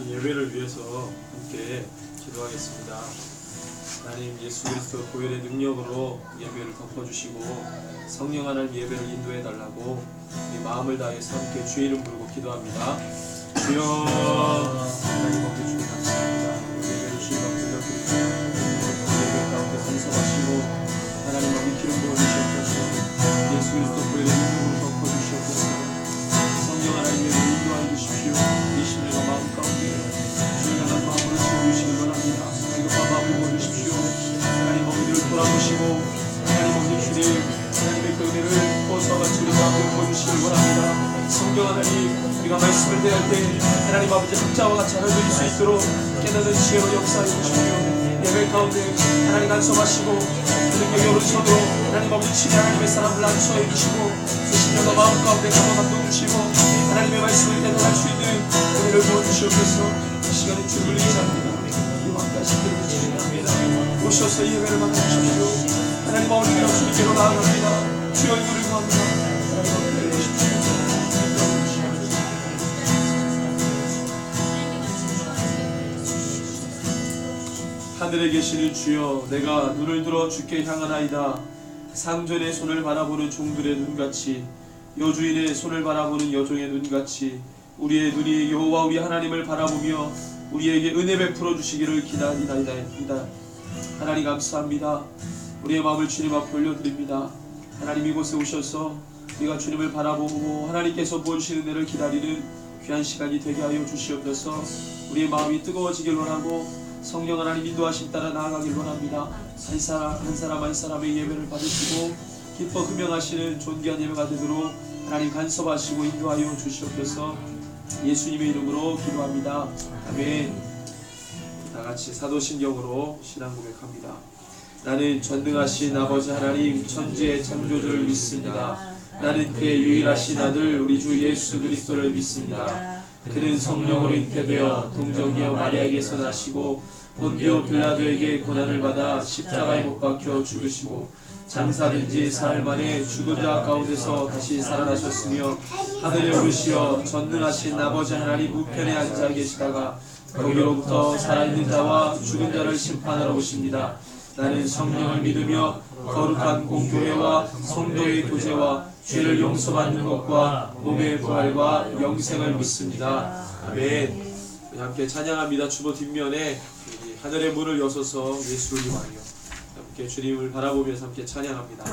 예배를 위해서 함께 기도하겠습니다. 하나님, 예수 그리스도 보혈의 능력으로 예배를 덮어주시고 성령 하나님 예배를 인도해 달라고 우리 마음을 다해서 함께 주의 이름 부르고 기도합니다. 주여, 하나님 아버지 주님 감사합니다. 예배를 주님 앞에 올려드립니다. 예배 가운데 선서하시고 하나님 아버지 기름 부어주시옵소서. 예수 그리스도 보혈의 능력으로 덮어주시옵소서. 성령 하나님 예배를 인도하여 주십시오. 이 심령과 마음 가운데 주의 향한 마음으로 채워주시길 원합니다. 이것과 마음을 보여주십시오. 하나님 아버지를 돌아보시고 하나님 아버지 주님 하나님의 그 은혜를 보수와 같이 우리 마음을 보여주시길 원합니다. 성령 하나님, 우리가 말씀을 대할 때 하나님 아버지 학자와 같이 알아들을 수 있도록 깨닫는 지혜로 역사해 주십시오. 예배 가운데 하나님 간섭하시고 능력이 오르셔도 하나님 아버지 친히 하나님의 사람을 안수해 주시고 수신령과 마음 가운데 감동 주시고 하나님의 말씀을 깨달을 수 있는 은혜를 부어주시옵소서. 이 시간에 주를 의지합니다. 이만까지 드리겠습니다. 오셔서 예배를 받아주십시오. 하나님 아버지가 주님께로 나아갑니다. 주의 얼굴을 구합니다. 하나님 아버지 해주십시오. 하늘에 계시는 주여, 내가 눈을 들어 주께 향하나이다. 상전의 손을 바라보는 종들의 눈같이 여주인의 손을 바라보는 여종의 눈같이 우리의 눈이 여호와 우리 하나님을 바라보며 우리에게 은혜 베풀어 주시기를 기다리나이다. 하나님 감사합니다. 우리의 마음을 주님 앞에 올려드립니다. 하나님, 이곳에 오셔서 우리가 주님을 바라보고 하나님께서 보여주시는 은혜를 기다리는 귀한 시간이 되게 하여 주시옵소서. 우리의 마음이 뜨거워지길 원하고 성령 하나님 인도하심 따라 나아가길 원합니다. 한 사람의 예배를 받으시고 기뻐 흠명하시는 존귀한 예배가 되도록 하나님 간섭하시고 인도하여 주시옵소서. 예수님의 이름으로 기도합니다. 아멘. 다같이 사도신경으로 신앙 고백합니다. 나는 전능하신 아버지 하나님 천지의 창조주를 믿습니다. 나는 그의 유일하신 아들 우리 주 예수 그리스도를 믿습니다. 그는 성령으로 잉태되어 동정녀 마리아에게서 나시고 본디오 빌라도에게 고난을 받아 십자가에 못 박혀 죽으시고 장사된 지 사흘 만에 죽은 자 가운데서 다시 살아나셨으며 하늘에 오르시어 전능하신 아버지 하나님 우편에 앉아 계시다가 거기로부터 살아있는 자와 죽은 자를 심판하러 오십니다. 나는 성령을 믿으며 거룩한 공교회와 성도의 교제와 죄를 용서받는 것과 몸의 부활과 영생을 믿습니다. 아멘. 함께 찬양합니다. 주보 뒷면에 하늘의 문을 여소서 예수를 위하여 함께 주님을 바라보면서 함께 찬양합니다.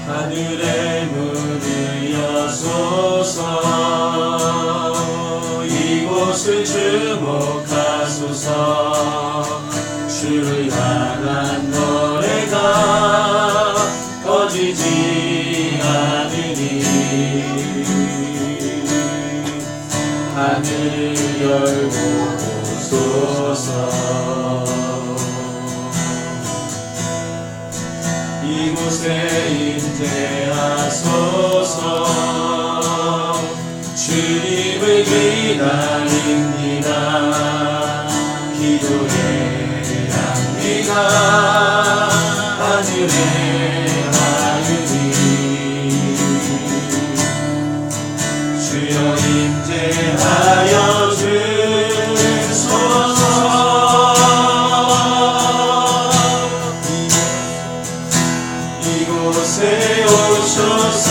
하늘의 문을 여소서 이곳을 주목하소서 주를 향한 노래가 꺼지지 않으니 하늘 열고 오소서 이곳에 임재하소서 주님을 기다립니다. 기도의 향기가 하늘에 하으니 주여 임재하여 주소서 이곳에 오셔서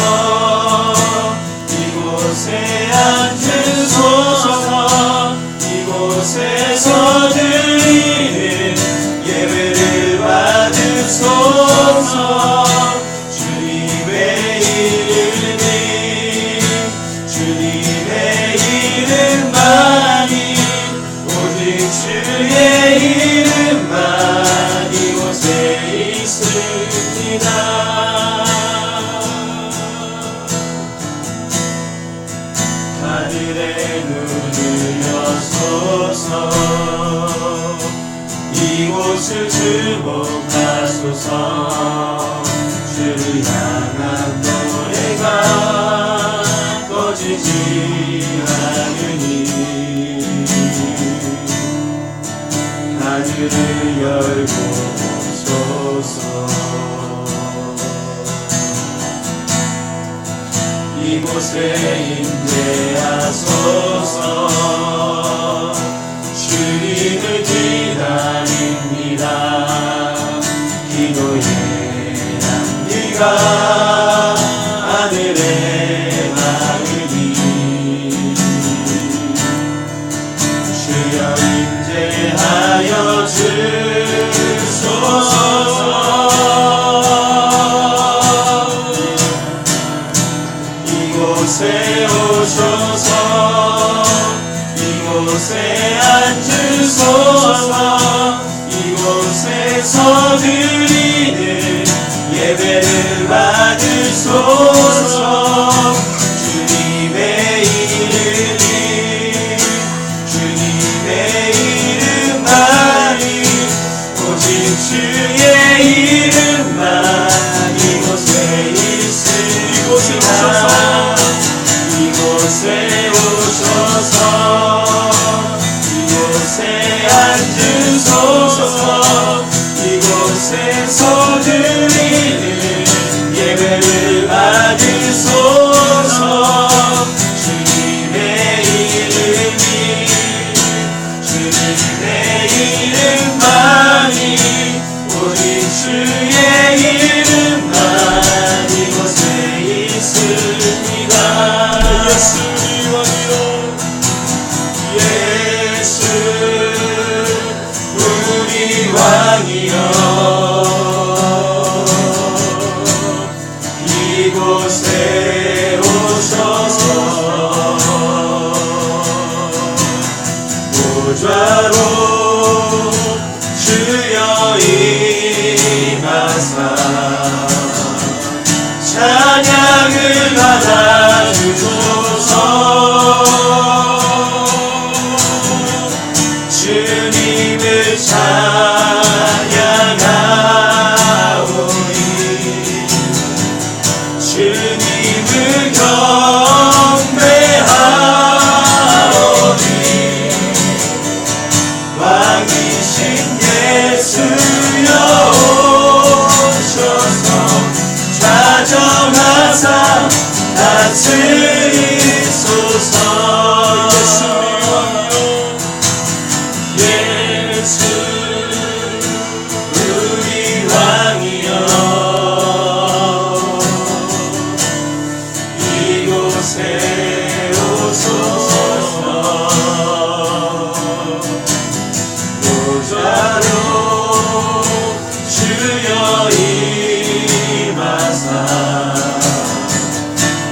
이곳에 앉으소서 이곳에서 드리는 예배를 받으소서 주님의 이름만이 오직 주의 이름만 이곳에 있습니다. 하늘의 눈을 여소서 이곳을 주목하소서 주를 향한 노래가 꺼지지 않으니 하늘을 열고 오소서. 이곳에 임재하소서. 주님을 기다립니다. 기도의 남기가 하늘에 마으니 주여 임재하여 주소서. 이곳에 오셔서 이곳에 앉으소서. 이곳에서 드리는 예배를 받으소서. 주님의 이름이 주님의 이름만이 오직 주의 이름만 이곳에 있으리라. 이곳에 오셔서 이곳에 앉으소서. 이곳에서 드리는 예배를 받으소서. 주님의 이름이 주님의 이름만이 오직 주의 이름만 이곳에 있습니다. 예수 왕이여 예수 우리 왕이여 이곳에 오셔서 보좌로 주여 임하사 찬양을 받아주소서. 주님을 찬양하오니 주님을 경배하오니 왕이신 예수여 오셔서 좌정하사 다스리소서. 예수 우리 왕이여 이곳에 오소서. 보좌로 주여 임하사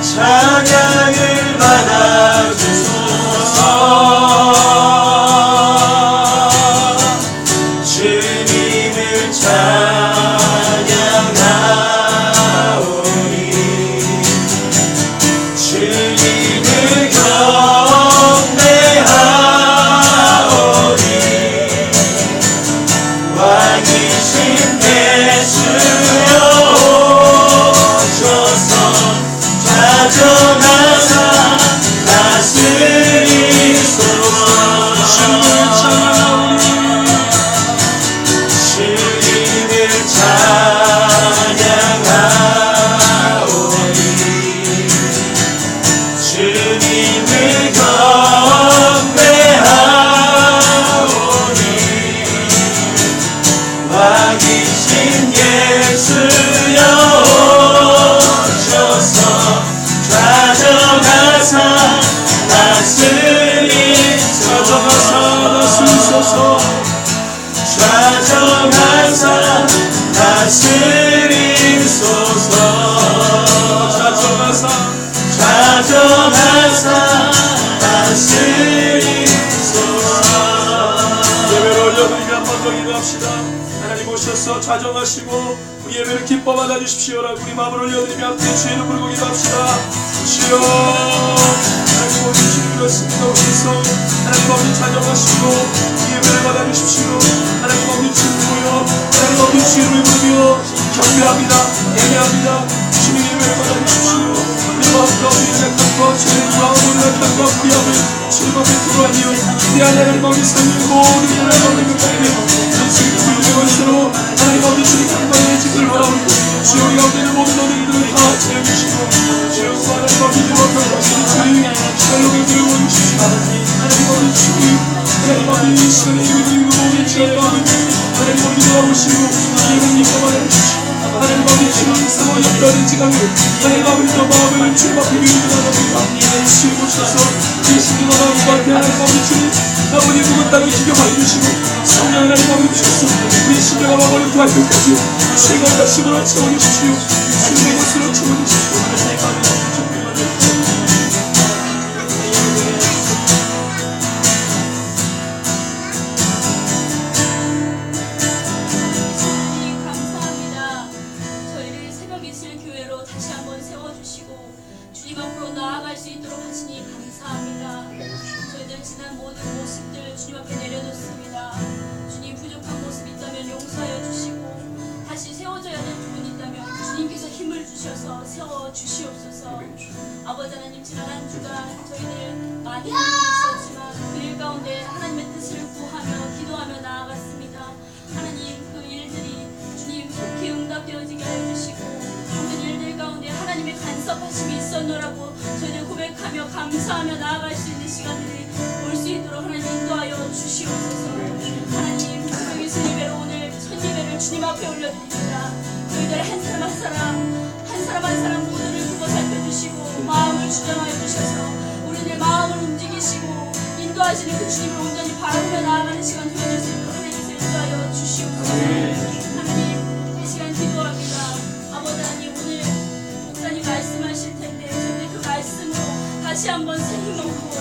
찬양을 받아주소서. 주님을 찬양하오니 주님을 경배하오니 왕이신 예수여 오셔서 좌정하사 다스리소서. 주님을 찬양하오니 주님을 경배하오니 왕이신 예수여 오셔서 좌정하사 다스리소서. 좌정하사 다스리소서. 좌정하사 다스리소서. 예배를 올려드리며 한 번 더 기도합시다. 하나님 오셔서 좌정하시고 우리 예배를 기뻐 받아주십시오라고 우리 마음을 올려드리며 함께 주의 이름 부르고 기도합시다. 주여 하나님 오직 주님 그렇습니다. 오셔서 하나님 아버지 좌정하시고 우리 예배를 받아주십시오. 하나님 아버지 주님으로요 하나님 아버지 주의 이름을 부르며 경배합니다. 예배합니다. 주님의 예배를 받아주십시오. 우리 마음과 우리 생각과 주의 마음을 생각과 구약을 주님 앞에 들어가며 내 하나님 아버지 삶을 모든 예배를 받는 것들이 예수의 이름으로 하나님 아버지 주님 강건의 집을 바라보고 주여 우리 가운데 있는 모든 너희들을 다 채워주시고 주여 하나님 아버지 들어가시는 주님 시간을 들고 주시고 하나님 아버지 주님 하나님 아버지 이 시간에 주님 모든 지혜를 하나님 아버지 돌아보시고 예수님과 말해주시고 하나님 아버지 주님 상황이 없다는 지각을 하나님 아버지 또 마음을 주님 앞에 위로하나보다 치우셔서 이 시간 하나님 앞에 하나님 아버지 주님 아버지 묵은 땅을 지켜봐 주시고 성령 하나님 아버지 주셔서 우리 심령과 마음을 구할 때까지 주님과 다시으로 채워주십시오 주님의 것으로 채워주십시오 주님 앞으로 나아갈 수 있도록 하시니 감사합니다. 저희들 지난 모든 모습들 주님 앞에 내려놓습니다. 주님 부족한 모습 있다면 용서하여 주시고 다시 세워져야 될 부분이 있다면 주님께서 힘을 주셔서 세워주시옵소서. 아버지 하나님 지난 한 주간 저희들 많은 일이 있었지만 그 일 가운데 하나님의 뜻을 구하며 기도하며 나아갔습니다. 하나님 그 일들이 주님 속히 응답되어지게 하여 주시고 모든 일들 가운데 하나님의 간섭하심이 있었노라고 저희들 고백하며 감사하며 나아갈 수 있는 시간들이 올 수 있도록 하나님 인도하여 주시옵소서. 하나님 새벽 예수 예배로 오늘 첫 예배를 주님 앞에 올려드립니다. 저희들 한 사람 한 사람 한 사람 모두를 두고 살펴주시고 마음을 주장하여 주셔서 우리들 마음을 움직이시고 인도하시는 그 주님을 온전히 바라보며 나아가는 시간 되어질 수 있도록 하나님께서 인도하여 주시옵소서. 하나님 이 시간 기도합니다. 아버지 하나님 오늘 목사님 말씀하실 텐데 저희들 그 말씀으로 다시 한번 새 힘 얻고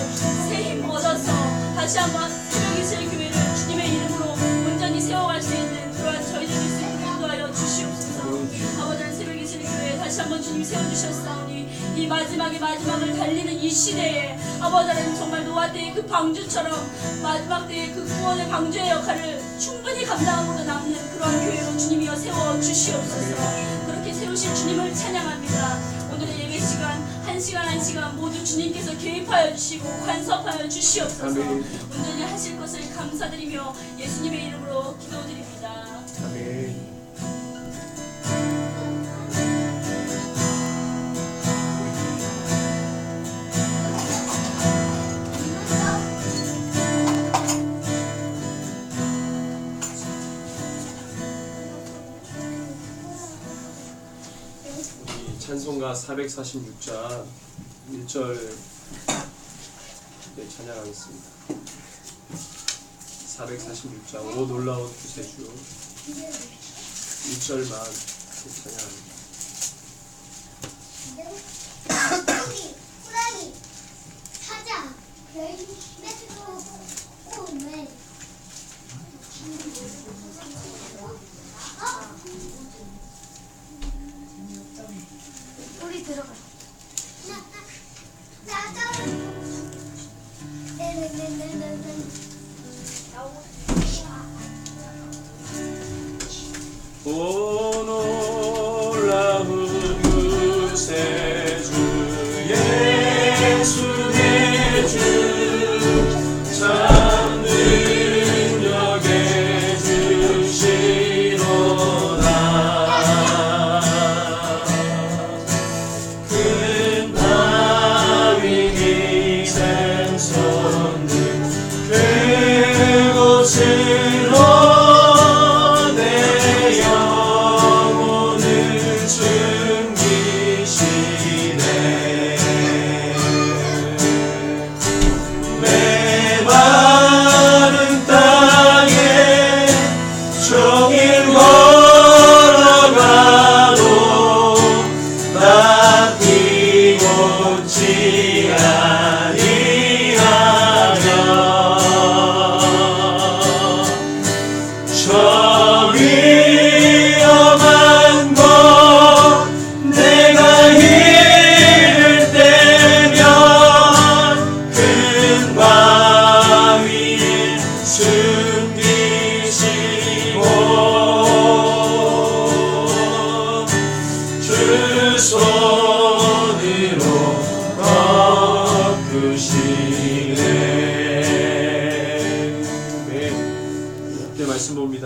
새 힘 얻어서 다시 한번 새벽 이슬 교회를 주님의 이름으로 온전히 세워갈 수 있는 그러한 저희들 될 수 있도록 인도하여 주시옵소서. 아버지 하나님 새벽 이슬 교회 다시 한번 주님 세워주셨사오니 이 마지막을 달리는 이 시대에 아버지 하나님 정말 노아 때의 그 방주처럼 마지막 때의 그 구원의 방주의 역할을 충분히 감당하고 남는 그러한 교회로 주님이여 세워주시옵소서. 그렇게 세우신 주님을 찬양합니다. 오늘의 예배 시간 한 시간 모두 주님께서 개입하여 주시고 간섭하여 주시옵소서. 온전히 하실 것을 감사드리며 예수님의 이름으로 기도드립니다. 아멘. 찬송가 446장 1절 찬양하겠습니다. 446장 오 놀라운 구세주 1절만 찬양합니다. 호랑이, 사자, 별, 메뚜기, 오메. 우리 들어가. 오 놀라운 구세주 예수 내 주 참 능력에 주시로다. 큰 바위니 샘솟는 그곳으로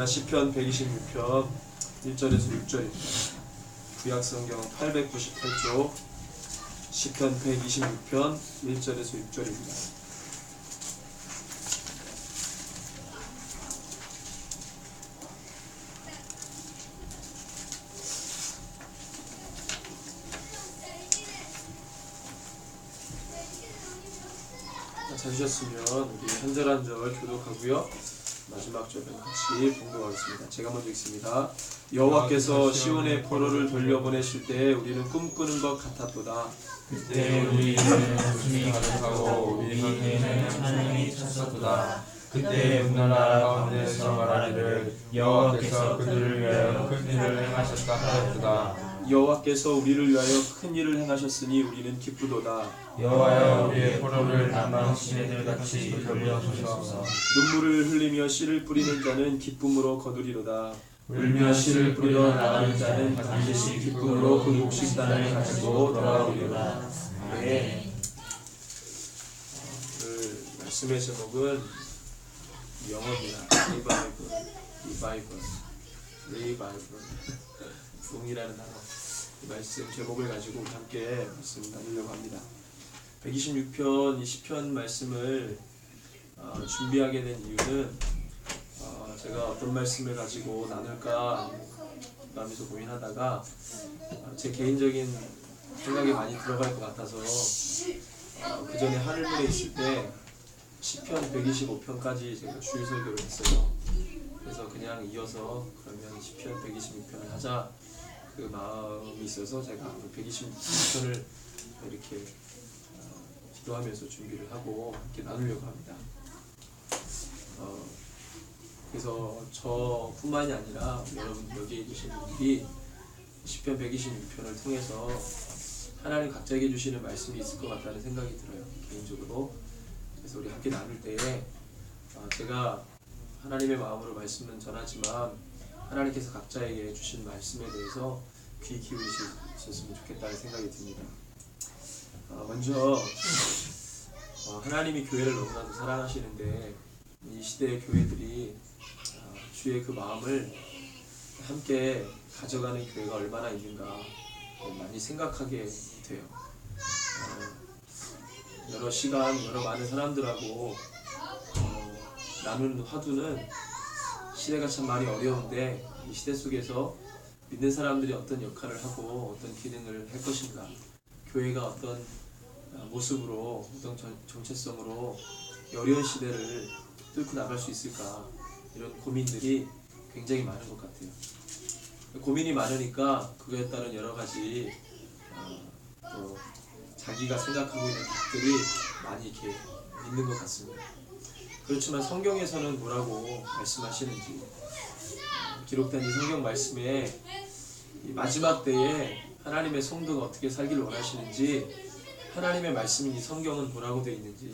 시편 126편 1절에서 6절입니다. 구약성경 898쪽 시편 126편 1절에서 6절입니다. 찾으셨으면 우리 한 절 한 절 교독하고요. 마지막 절은 같이 봉독하겠습니다. 제가 먼저 읽습니다. 여호와께서 시온의 포로를 돌려보내실 때 우리는 꿈꾸는 것 같았도다. 그때 우리는 웃음이 가득하고 우리 곁에는 찬양이 찼었도다. 그때 문나라 가운데서 말하기를 여호와께서 그들을 위하여 큰 일을 행하셨다 하였도다. 여호와께서 우리를 위하여 큰 일을 행하셨으니 우리는 기쁘도다. 여호와여 우리의 포로를 남방 시내들같이 돌려주소서. 눈물을 흘리며 씨를 뿌리는 자는 기쁨으로 거두리로다. 울며 씨를 뿌려 나가는 자는 반드시 기쁨으로 그 곡식단을 가지고 돌아오리로다. 네. 오늘 말씀의 제목은 영어입니다. 리바이벌 부흥이라는 단어. 이 말씀 제목을 가지고 우리 함께 말씀 나누려고 합니다. 126편 이 시편 말씀을 준비하게 된 이유는 제가 어떤 말씀을 가지고 나눌까 마음에서 고민하다가 제 개인적인 생각이 많이 들어갈 것 같아서 그 전에 하늘문에 있을 때 시편 125편까지 제가 주일 설교를 했어요. 그래서 그냥 이어서 그러면 시편 126편을 하자 그 마음이 있어서 제가 126편을 이렇게 기도하면서 준비를 하고 함께 나누려고 합니다. 그래서 저뿐만이 아니라 여러분 여기에 계신 분들이 시편 126편을 통해서 하나님 각자에게 주시는 말씀이 있을 것 같다는 생각이 들어요. 개인적으로. 그래서 우리 함께 나눌 때에 제가 하나님의 마음으로 말씀은 전하지만 하나님께서 각자에게 주신 말씀에 대해서 귀 기울이셨으면 좋겠다는 생각이 듭니다. 먼저 하나님이 교회를 너무나도 사랑하시는데 이 시대의 교회들이 주의 그 마음을 함께 가져가는 교회가 얼마나 있는가 많이 생각하게 돼요. 여러 시간 여러 많은 사람들하고 나누는 화두는 시대가 참 많이 어려운데 이 시대 속에서 믿는 사람들이 어떤 역할을 하고 어떤 기능을 할 것인가, 교회가 어떤 모습으로 어떤 정체성으로 이 어려운 시대를 뚫고 나갈 수 있을까, 이런 고민들이 굉장히 많은 것 같아요. 고민이 많으니까 그거에 따른 여러 가지 또 자기가 생각하고 있는 것들이 많이 이렇게 있는 것 같습니다. 그렇지만 성경에서는 뭐라고 말씀하시는지, 기록된 이 성경 말씀에 이 마지막 때에 하나님의 성도가 어떻게 살기를 원하시는지, 하나님의 말씀인 이 성경은 뭐라고 되어 있는지,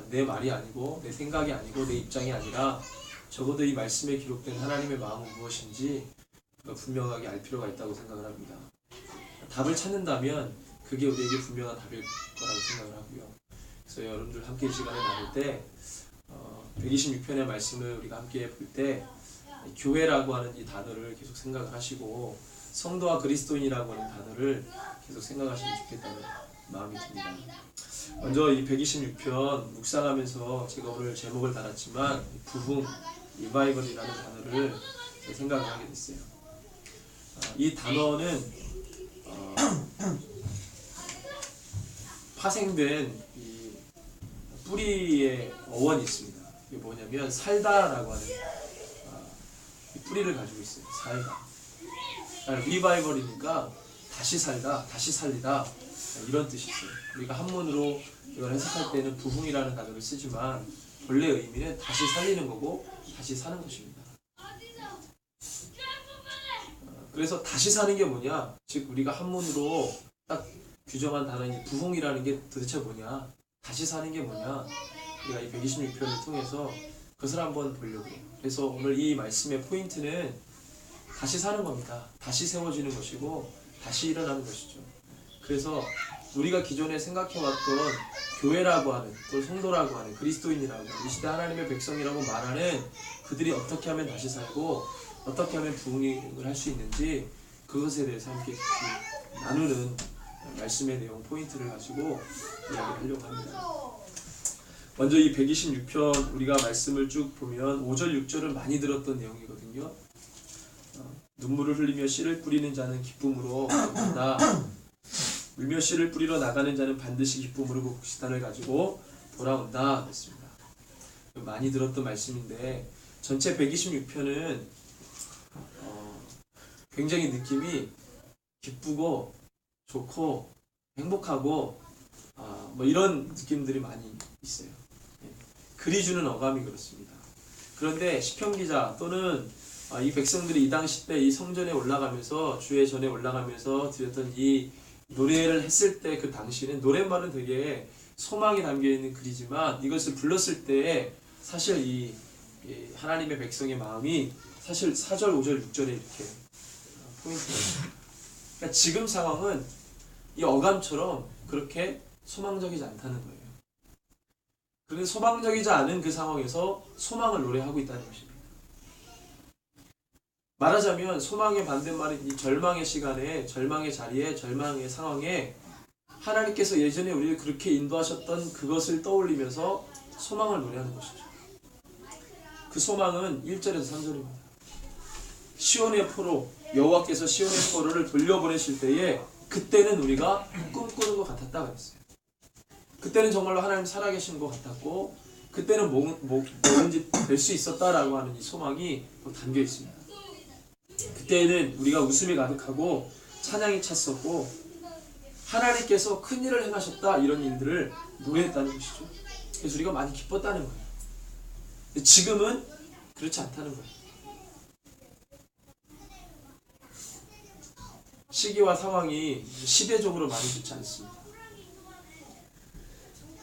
내 말이 아니고 내 생각이 아니고 내 입장이 아니라 적어도 이 말씀에 기록된 하나님의 마음은 무엇인지 분명하게 알 필요가 있다고 생각을 합니다. 답을 찾는다면 그게 우리에게 분명한 답일 거라고 생각을 하고요. 그래서 여러분들 함께 이 시간에 나눌 때 126편의 말씀을 우리가 함께 볼 때 교회라고 하는 이 단어를 계속 생각을 하시고 성도와 그리스도인이라고 하는 단어를 계속 생각하시면 좋겠다는 마음이 듭니다. 먼저 이 126편 묵상하면서 제가 오늘 제목을 달았지만 부흥, 리바이벌이라는 단어를 생각을 하게 됐어요. 이 단어는 파생된 이 뿌리의 어원이 있습니다. 이게 뭐냐면 살다라고 하는 이 뿌리를 가지고 있어요. 살다. 리바이벌이니까 다시 살다, 다시 살리다, 이런 뜻이 있어요. 우리가 한문으로 이걸 해석할 때는 부흥이라는 단어를 쓰지만 본래 의미는 다시 살리는 거고 다시 사는 것입니다. 그래서 다시 사는 게 뭐냐, 즉 우리가 한문으로 딱 규정한 단어인 부흥이라는 게 도대체 뭐냐, 다시 사는 게 뭐냐, 우리가 이 126편을 통해서 그것을 한번 보려고 해요. 그래서 오늘 이 말씀의 포인트는 다시 사는 겁니다. 다시 세워지는 것이고 다시 일어나는 것이죠. 그래서 우리가 기존에 생각해왔던 교회라고 하는, 또 성도라고 하는, 그리스도인이라고 하는, 이 시대 하나님의 백성이라고 말하는 그들이 어떻게 하면 다시 살고 어떻게 하면 부흥을 할 수 있는지 그것에 대해서 함께 깊이 나누는 말씀의 내용 포인트를 가지고 이야기를 하려고 합니다. 먼저 이 126편 우리가 말씀을 쭉 보면 5절 6절은 많이 들었던 내용이거든요. 눈물을 흘리며 씨를 뿌리는 자는 기쁨으로 나간다. 울며 씨를 뿌리러 나가는 자는 반드시 기쁨으로 그 곡식단을 가지고 돌아온다. 그랬습니다. 많이 들었던 말씀인데 전체 126편은 굉장히 느낌이 기쁘고 좋고 행복하고 뭐 이런 느낌들이 많이 있어요. 글이 주는 어감이 그렇습니다. 그런데 시편 기자 또는 이 백성들이 이 당시 때 이 성전에 올라가면서 주의 전에 올라가면서 드렸던 이 노래를 했을 때 그 당시는 노랫말은 되게 소망이 담겨있는 글이지만 이것을 불렀을 때 사실 이 하나님의 백성의 마음이 사실 4절, 5절, 6절에 이렇게 포인트입니다. 그러니까 지금 상황은 이 어감처럼 그렇게 소망적이지 않다는 거예요. 그런데 소망적이지 않은 그 상황에서 소망을 노래하고 있다는 것입니다. 말하자면 소망의 반대말은 이 절망의 시간에, 절망의 자리에, 절망의 상황에 하나님께서 예전에 우리를 그렇게 인도하셨던 그것을 떠올리면서 소망을 노래하는 것이죠. 그 소망은 1절에서 3절입니다. 시온의 포로, 여호와께서 시온의 포로를 돌려보내실 때에 그때는 우리가 꿈꾸는 것 같았다 그랬어요. 그때는 정말로 하나님 살아계신 것 같았고 그때는 뭐든지 될 수 있었다라고 하는 이 소망이 담겨 있습니다. 그때는 우리가 웃음이 가득하고 찬양이 찼었고 하나님께서 큰 일을 행하셨다 이런 일들을 노래했다는 것이죠. 그래서 우리가 많이 기뻤다는 거예요. 근데 지금은 그렇지 않다는 거예요. 시기와 상황이 시대적으로 많이 좋지 않습니다.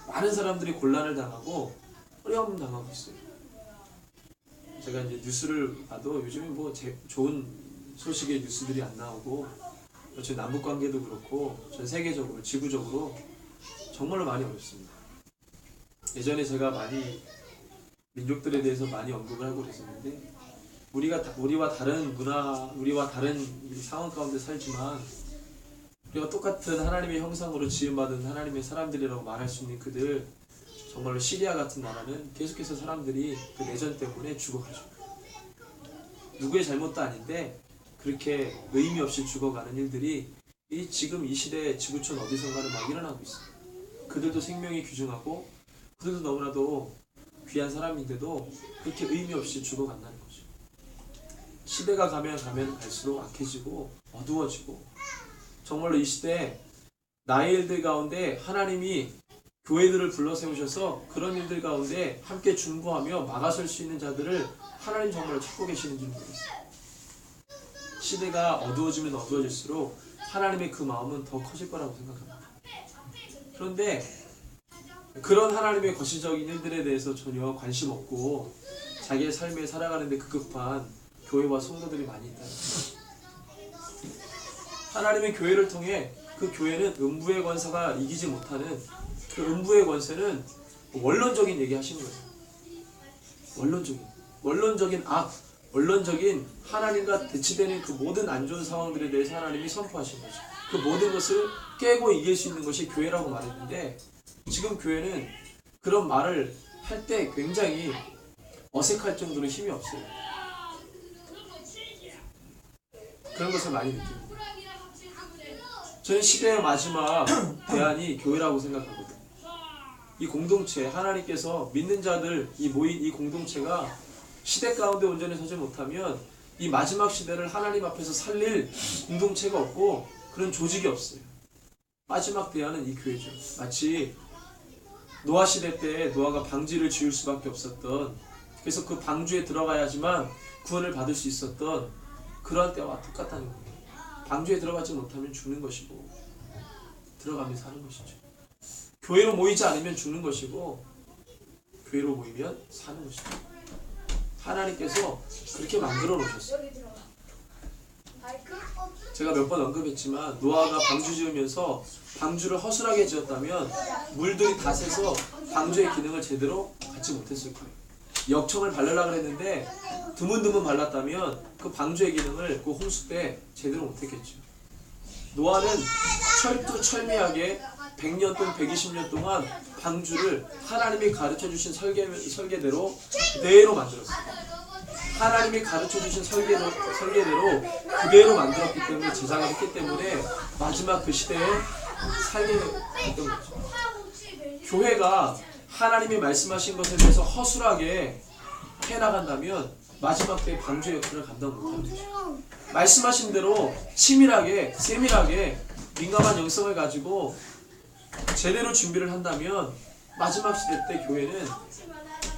많은 사람들이 곤란을 당하고 어려움을 당하고 있어요. 제가 이제 뉴스를 봐도 요즘에 뭐 좋은 소식의 뉴스들이 안 나오고 저희 남북 관계도 그렇고 전 세계적으로 지구적으로 정말로 많이 어렵습니다. 예전에 제가 많이 민족들에 대해서 많이 언급을 하고 그랬었는데 우리와 다른 문화, 우리와 다른 상황 가운데 살지만 우리가 똑같은 하나님의 형상으로 지음받은 하나님의 사람들이라고 말할 수 있는 그들 정말로 시리아 같은 나라는 계속해서 사람들이 그 내전 때문에 죽어가죠. 누구의 잘못도 아닌데 그렇게 의미 없이 죽어가는 일들이 지금 이 시대에 지구촌 어디선가는 막 일어나고 있어요. 그들도 생명이 귀중하고 그들도 너무나도 귀한 사람인데도 그렇게 의미 없이 죽어간다는 거죠. 시대가 가면 갈수록 악해지고 어두워지고 정말로 이 시대에 나의 일들 가운데 하나님이 교회들을 불러 세우셔서 그런 일들 가운데 함께 중보하며 막아설 수 있는 자들을 하나님 정말로 찾고 계시는 줄 모르겠어요. 시대가 어두워지면 어두워질수록 하나님의 그 마음은 더 커질 거라고 생각합니다. 그런데 그런 하나님의 거시적인 일들에 대해서 전혀 관심 없고 자기의 삶에 살아가는데 급급한 교회와 성도들이 많이 있다는 거예요. 하나님의 교회를 통해 그 교회는 음부의 권세가 이기지 못하는 그 음부의 권세는 원론적인 얘기 하신 거예요. 원론적인 악, 원론적인 하나님과 대치되는 그 모든 안 좋은 상황들에 대해서 하나님이 선포하신 거죠. 그 모든 것을 깨고 이길 수 있는 것이 교회라고 말했는데 지금 교회는 그런 말을 할 때 굉장히 어색할 정도로 힘이 없어요. 그런 것을 많이 느낍니다. 저는 시대의 마지막 대안이 교회라고 생각하거든요. 이 공동체, 하나님께서 믿는 자들 이 모인 이 공동체가 시대 가운데 온전히 서지 못하면 이 마지막 시대를 하나님 앞에서 살릴 공동체가 없고 그런 조직이 없어요. 마지막 대안은 이 교회죠. 마치 노아 시대 때 노아가 방주를 지을 수밖에 없었던, 그래서 그 방주에 들어가야지만 구원을 받을 수 있었던 그러한 때와 똑같다는 거예요. 방주에 들어가지 못하면 죽는 것이고 들어가면 사는 것이죠. 교회로 모이지 않으면 죽는 것이고 교회로 모이면 사는 것이죠. 하나님께서 그렇게 만들어 놓으셨어요. 제가 몇 번 언급했지만 노아가 방주 지으면서 방주를 허술하게 지었다면 물들이 다 새서 방주의 기능을 제대로 갖지 못했을 거예요. 역청을 바르려고 그랬는데 드문드문 발랐다면 그 방주의 기능을 그 홍수 때 제대로 못했겠죠. 노아는 철두철미하게 100년 또는 120년 동안 방주를 하나님이 가르쳐주신 설계대로 그대로 만들었어요. 하나님이 가르쳐주신 설계대로 그대로 만들었기 때문에 제작을 했기 때문에 마지막 그 시대에 살게 됐던 거죠. 교회가 하나님이 말씀하신 것에 대해서 허술하게 해나간다면 마지막 때의 방주의 역할을 감당 못하는 거죠. 말씀하신 대로 치밀하게 세밀하게 민감한 영성을 가지고 제대로 준비를 한다면 마지막 시대 때 교회는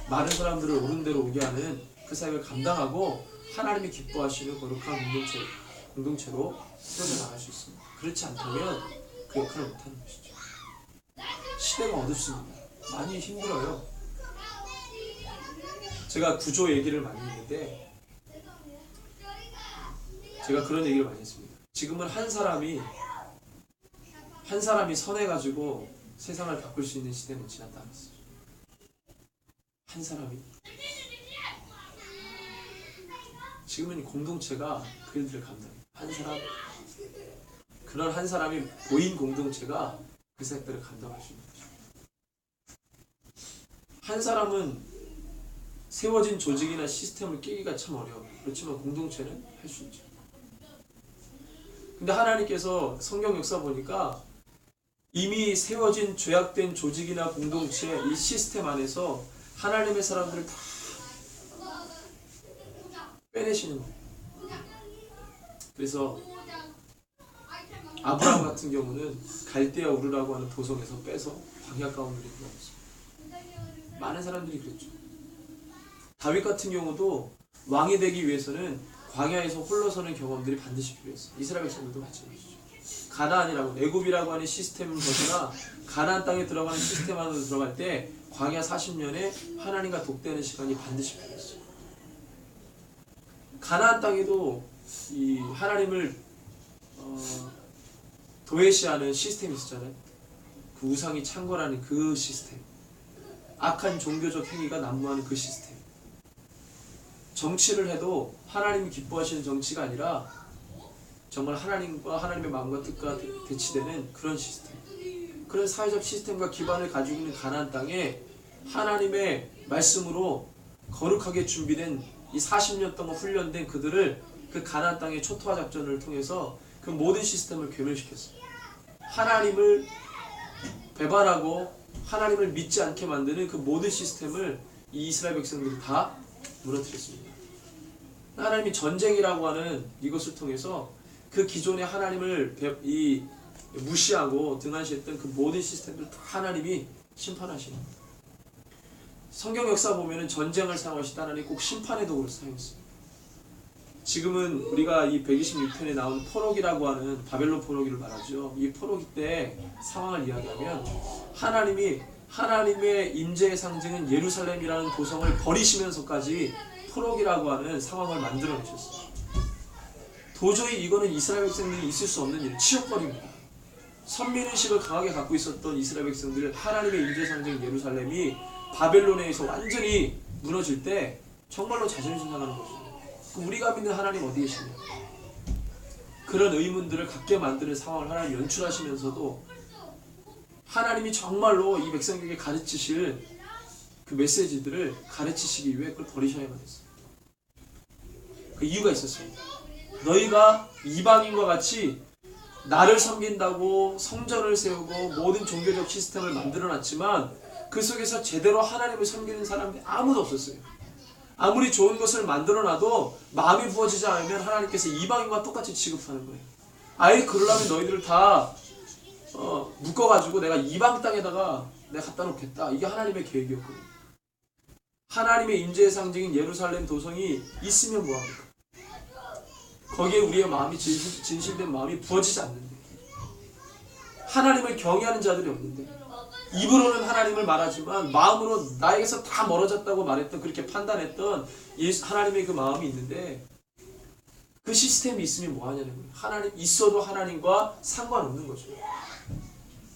많은 사람들을 옳은 대로 오게 하는 그 사역을 감당하고 하나님이 기뻐하시는 거룩한 공동체로 세워져 나갈 수 있습니다. 그렇지 않다면 그 역할을 못하는 것이죠. 시대가 어둡습니다. 많이 힘들어요. 제가 구조 얘기를 많이 했는데 제가 그런 얘기를 많이 했습니다. 지금은 한 사람이 선해가지고 세상을 바꿀 수 있는 시대는 지났다 그랬어요. 한 사람이. 지금은 공동체가 그 일들을 감당해요. 한 사람, 그런 한 사람이 모인 공동체가 그 사역들을 감당할 수 있는 거죠. 한 사람은 세워진 조직이나 시스템을 깨기가 참 어려워요. 그렇지만 공동체는 할 수 있죠. 근데 하나님께서 성경 역사 보니까 이미 세워진 죄악된 조직이나 공동체 이 시스템 안에서 하나님의 사람들을 다 빼내시는 거예요. 그래서 아브라함 같은 경우는 갈대아 우르라고 하는 도성에서 빼서 광야 가운데로 들어갔어요. 많은 사람들이 그랬죠. 다윗 같은 경우도 왕이 되기 위해서는 광야에서 홀로 서는 경험들이 반드시 필요했어요. 이스라엘 백성들도 마찬가지죠. 가나안이라고 애굽이라고 하는 시스템을 벗어나 가나안 땅에 들어가는 시스템 안으로 들어갈 때 광야 40년에 하나님과 독대하는 시간이 반드시 필요했어요. 가나안 땅에도 이 하나님을 도외시하는 시스템이 있었잖아요. 그 우상이 창궐하는 그 시스템, 악한 종교적 행위가 난무하는 그 시스템. 정치를 해도 하나님이 기뻐하시는 정치가 아니라 정말 하나님과 하나님의 마음과 뜻과 대치되는 그런 시스템, 그런 사회적 시스템과 기반을 가지고 있는 가나안 땅에 하나님의 말씀으로 거룩하게 준비된 이 40년 동안 훈련된 그들을 그 가나안 땅의 초토화 작전을 통해서 그 모든 시스템을 괴멸시켰어요. 하나님을 배반하고 하나님을 믿지 않게 만드는 그 모든 시스템을 이 이스라엘 백성들이 다 무너뜨렸습니다. 하나님이 전쟁이라고 하는 이것을 통해서 그 기존의 하나님을 무시하고 등한시했던 그 모든 시스템들 다 하나님이 심판하시는 거예요. 성경 역사 보면은 전쟁을 사용하시다 하나님 꼭 심판의 도구를 사용했어요. 지금은 우리가 이 126편에 나온 포로기라고 하는 바벨론 포로기를 말하죠. 이 포로기 때 상황을 이야기하면 하나님이 하나님의 임재의 상징은 예루살렘이라는 도성을 버리시면서까지 포로기라고 하는 상황을 만들어내셨어요. 도저히 이거는 이스라엘 백성들이 있을 수 없는 일, 치욕거리입니다. 선민의식을 강하게 갖고 있었던 이스라엘 백성들, 하나님의 임재 상징 예루살렘이 바벨론에 의해서 완전히 무너질 때 정말로 자존심 상하는 거죠. 우리가 믿는 하나님 어디 계시냐? 그런 의문들을 갖게 만드는 상황을 하나님 연출하시면서도 하나님이 정말로 이 백성에게 가르치실 그 메시지들을 가르치시기 위해 그걸 버리셔야만 했어요. 그 이유가 있었습니다. 너희가 이방인과 같이 나를 섬긴다고 성전을 세우고 모든 종교적 시스템을 만들어놨지만 그 속에서 제대로 하나님을 섬기는 사람이 아무도 없었어요. 아무리 좋은 것을 만들어놔도 마음이 부어지지 않으면 하나님께서 이방인과 똑같이 취급하는 거예요. 아예 그러려면 너희들을 다 묶어가지고 내가 이방 땅에다가 내가 갖다 놓겠다. 이게 하나님의 계획이었거든요. 하나님의 임재의 상징인 예루살렘 도성이 있으면 뭐합니까? 거기에 우리의 마음이 진실된 마음이 부어지지 않는데, 하나님을 경외하는 자들이 없는데, 입으로는 하나님을 말하지만 마음으로 나에게서 다 멀어졌다고 말했던, 그렇게 판단했던 하나님의 그 마음이 있는데 그 시스템이 있으면 뭐하냐는 거예요. 하나님 있어도 하나님과 상관없는 거죠.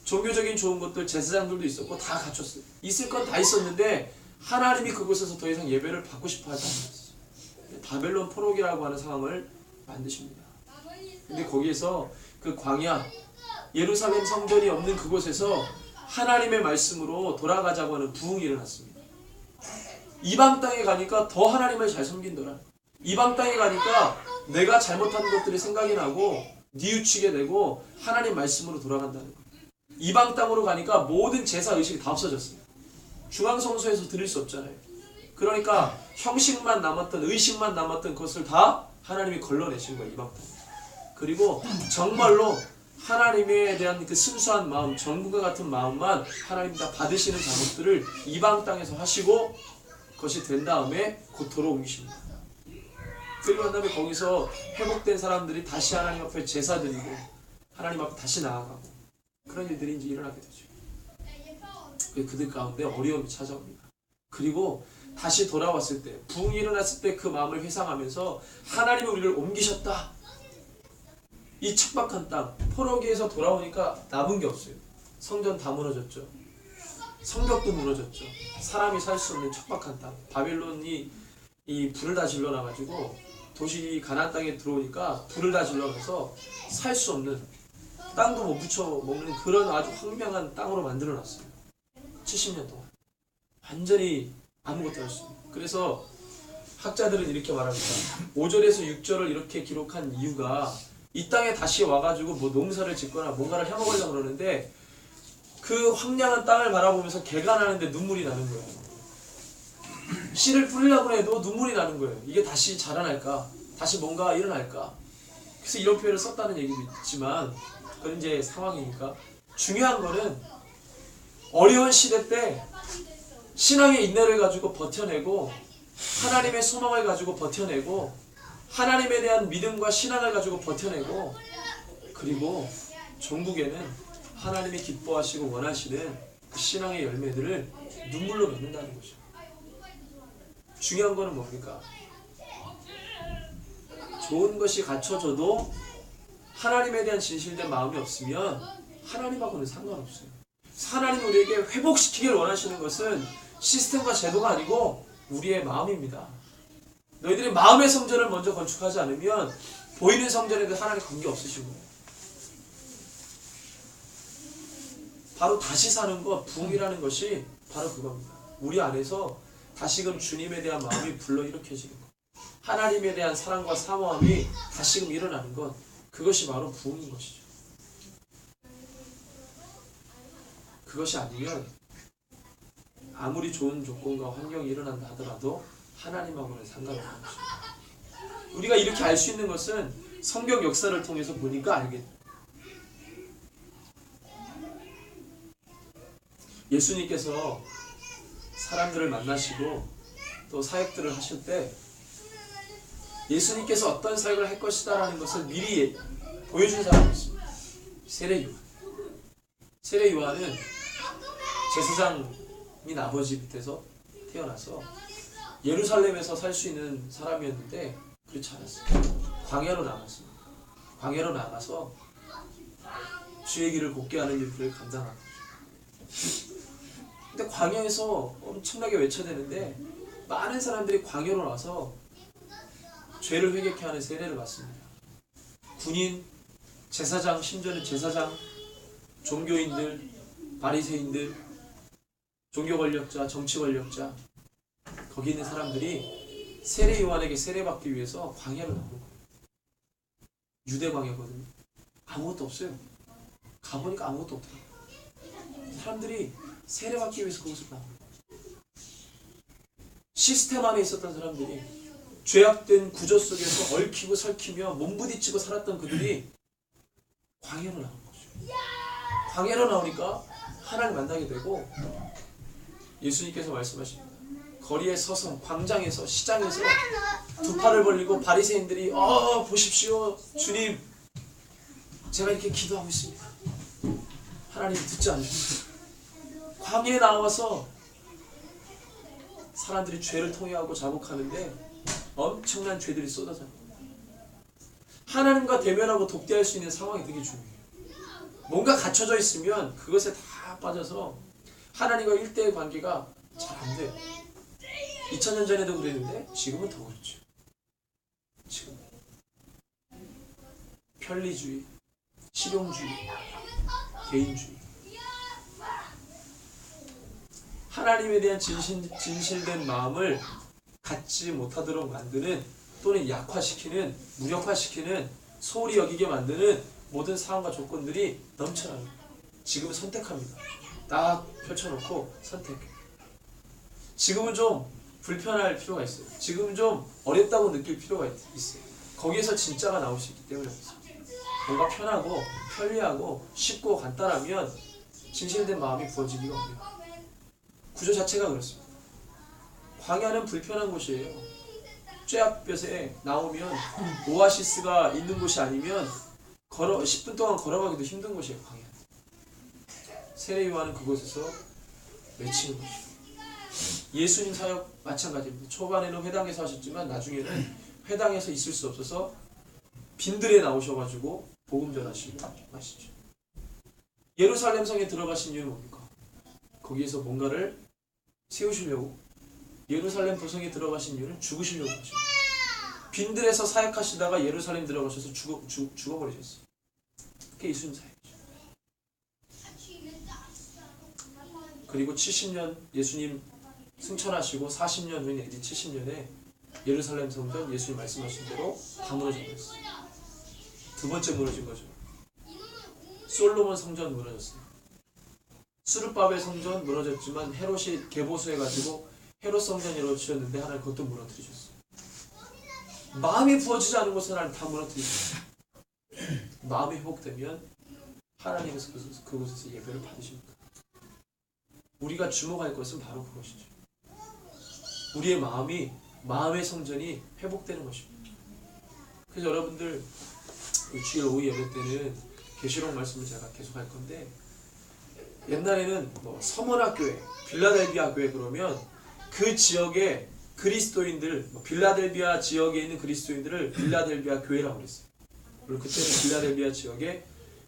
종교적인 좋은 것들, 제사장들도 있었고 다 갖췄어요. 있을 건 다 있었는데 하나님이 그곳에서 더 이상 예배를 받고 싶어 하지 않았어요. 바벨론 포로기라고 하는 상황을 만드십니다. 근데 거기에서 그 광야 예루살렘 성전이 없는 그곳에서 하나님의 말씀으로 돌아가자고 하는 부흥이 일어났습니다. 이방 땅에 가니까 더 하나님을 잘 섬긴더라. 이방 땅에 가니까 내가 잘못한 것들이 생각이 나고 뉘우치게 되고 하나님 말씀으로 돌아간다는 거예요. 이방 땅으로 가니까 모든 제사 의식이 다 없어졌어요. 중앙성소에서 드릴 수 없잖아요. 그러니까 형식만 남았던 의식만 남았던 것을 다 하나님이 걸러내신 거예요. 이방 땅. 그리고 정말로 하나님에 대한 그 순수한 마음, 정금과 같은 마음만 하나님 다 받으시는 작업들을 이방 땅에서 하시고 그것이 된 다음에 고토로 옮기십니다. 그리고 난 다음에 거기서 회복된 사람들이 다시 하나님 앞에 제사 드리고 하나님 앞에 다시 나아가고 그런 일들이 이제 일어나게 되죠. 그들 가운데 어려움이 찾아옵니다. 그리고 다시 돌아왔을 때, 부흥이 일어났을 때 그 마음을 회상하면서 하나님이 우리를 옮기셨다. 이 척박한 땅, 포로기에서 돌아오니까 남은 게 없어요. 성전 다 무너졌죠. 성벽도 무너졌죠. 사람이 살 수 없는 척박한 땅. 바빌론이 이 불을 다 질러놔가지고 도시 가나안 땅에 들어오니까 불을 다 질러놔서 살 수 없는 땅도 못 붙여 먹는 그런 아주 황량한 땅으로 만들어놨어요. 70년 동안 완전히 아무것도 할 수 없는. 그래서 학자들은 이렇게 말합니다. 5절에서 6절을 이렇게 기록한 이유가 이 땅에 다시 와가지고 뭐 농사를 짓거나 뭔가를 해먹으려고 그러는데 그 황량한 땅을 바라보면서 개가 나는데 눈물이 나는 거예요. 씨를 뿌리려고 해도 눈물이 나는 거예요. 이게 다시 자라날까? 다시 뭔가 일어날까? 그래서 이런 표현을 썼다는 얘기도 있지만 그건 이제 상황이니까 중요한 거는 어려운 시대 때 신앙의 인내를 가지고 버텨내고 하나님의 소망을 가지고 버텨내고 하나님에 대한 믿음과 신앙을 가지고 버텨내고 그리고 종국에는 하나님이 기뻐하시고 원하시는 그 신앙의 열매들을 눈물로 맺는다는 거죠. 중요한 거는 뭡니까? 좋은 것이 갖춰져도 하나님에 대한 진실된 마음이 없으면 하나님하고는 상관없어요. 하나님이 우리에게 회복시키길 원하시는 것은 시스템과 제도가 아니고 우리의 마음입니다. 너희들이 마음의 성전을 먼저 건축하지 않으면 보이는 성전에도 하나님 관계 없으신 거예요. 바로 다시 사는 것, 부흥이라는 것이 바로 그겁니다. 우리 안에서 다시금 주님에 대한 마음이 불러일으켜지는 것, 하나님에 대한 사랑과 사모함이 다시금 일어나는 것, 그것이 바로 부흥인 것이죠. 그것이 아니면 아무리 좋은 조건과 환경이 일어난다 하더라도 하나님하고는 상관없는 것입니다. 우리가 이렇게 알 수 있는 것은 성경 역사를 통해서 보니까 알겠다. 예수님께서 사람들을 만나시고 또 사역들을 하실 때 예수님께서 어떤 사역을 할 것이다 라는 것을 미리 보여준 사람이 있습니다. 세례 요한. 세례 요한은 제사장인 아버지 밑에서 태어나서 예루살렘에서 살 수 있는 사람이었는데 그렇지 않았어요. 광야로 나갔습니다. 광야로 나가서 주의 길을 곱게 하는 일들을 감당한 거죠. 근데 광야에서 엄청나게 외쳐대는데 많은 사람들이 광야로 나와서 죄를 회개케 하는 세례를 받습니다. 군인, 제사장, 심지어는 제사장, 종교인들, 바리새인들, 종교 권력자, 정치 권력자, 거기 있는 사람들이 세례 요한에게 세례받기 위해서 광야로 나오는 거예요. 유대 광야거든요. 아무것도 없어요. 가보니까 아무것도 없더라고요. 사람들이 세례받기 위해서 그곳으로 나오는 거예요. 시스템 안에 있었던 사람들이 죄악된 구조 속에서 얽히고 설키며 몸부딪히고 살았던 그들이 광야로 나온 거죠. 광야로 나오니까 하나님 만나게 되고 예수님께서 말씀하십니다. 거리에 서서 광장에서 시장에서 두 팔을 벌리고 바리새인들이 보십시오 주님 제가 이렇게 기도하고 있습니다. 하나님 듣지 않으십니다. 광야에 나와서 사람들이 죄를 통회하고 자복하는데 엄청난 죄들이 쏟아져요. 하나님과 대면하고 독대할 수 있는 상황이 되게 중요해요. 뭔가 갖춰져 있으면 그것에 다 빠져서 하나님과 1대1 관계가 잘 안 돼요. 2000년 전에도 그랬는데 지금은 더 그렇죠. 지금 편리주의, 실용주의, 개인주의, 하나님에 대한 진실된 마음을 갖지 못하도록 만드는, 또는 약화시키는, 무력화시키는, 소홀히 여기게 만드는 모든 상황과 조건들이 넘쳐납니다. 지금은 선택합니다. 딱 펼쳐놓고 선택. 지금은 좀 불편할 필요가 있어요. 지금은 좀 어렵다고 느낄 필요가 있어요. 거기에서 진짜가 나올 수 있기 때문에 뭔가 편하고 편리하고 쉽고 간단하면 진실된 마음이 부어지기가 어려워요. 구조 자체가 그렇습니다. 광야는 불편한 곳이에요. 쇠약볕에 나오면 오아시스가 있는 곳이 아니면 10분 동안 걸어가기도 힘든 곳이에요. 광야. 세례 요한은 그곳에서 외치는 것이죠. 예수님 사역 마찬가지입니다. 초반에는 회당에서 하셨지만 나중에는 회당에서 있을 수 없어서 빈들에 나오셔가지고 복음 전하시고 하시죠. 예루살렘 성에 들어가신 이유는 뭡니까? 거기에서 뭔가를 세우시려고. 예루살렘 도성에 들어가신 이유는 죽으시려고 하죠. 빈들에서 사역하시다가 예루살렘 들어가셔서 죽어버리셨어요. 그게 예수님 사역이죠. 그리고 70년 예수님 승천하시고 40년 후인 AD 70년에 예루살렘 성전 예수님 말씀하신 대로 다 무너졌어요. 두 번째 무너진 거죠. 솔로몬 성전 무너졌어요. 수르바벨 성전 무너졌지만 헤롯이 개보수해가지고 헤롯 성전이 이루어지셨는데 하나님 그것도 무너뜨리셨어요. 마음이 부어지지 않은 것은 하나님 다 무너뜨리셨어요. 마음이 회복되면 하나님께서 그곳에서 예배를 받으십니다. 우리가 주목할 것은 바로 그것이죠. 우리의 마음의 성전이 회복되는 것입니다. 그래서 여러분들 주일 오후 예배 때는 계시록 말씀을 제가 계속 할 건데, 옛날에는 서머나 교회, 빌라델비아 교회 그러면 그 지역의 그리스도인들, 빌라델비아 지역에 있는 그리스도인들을 빌라델비아 교회라고 그랬어요. 그리고 그때는 빌라델비아 지역에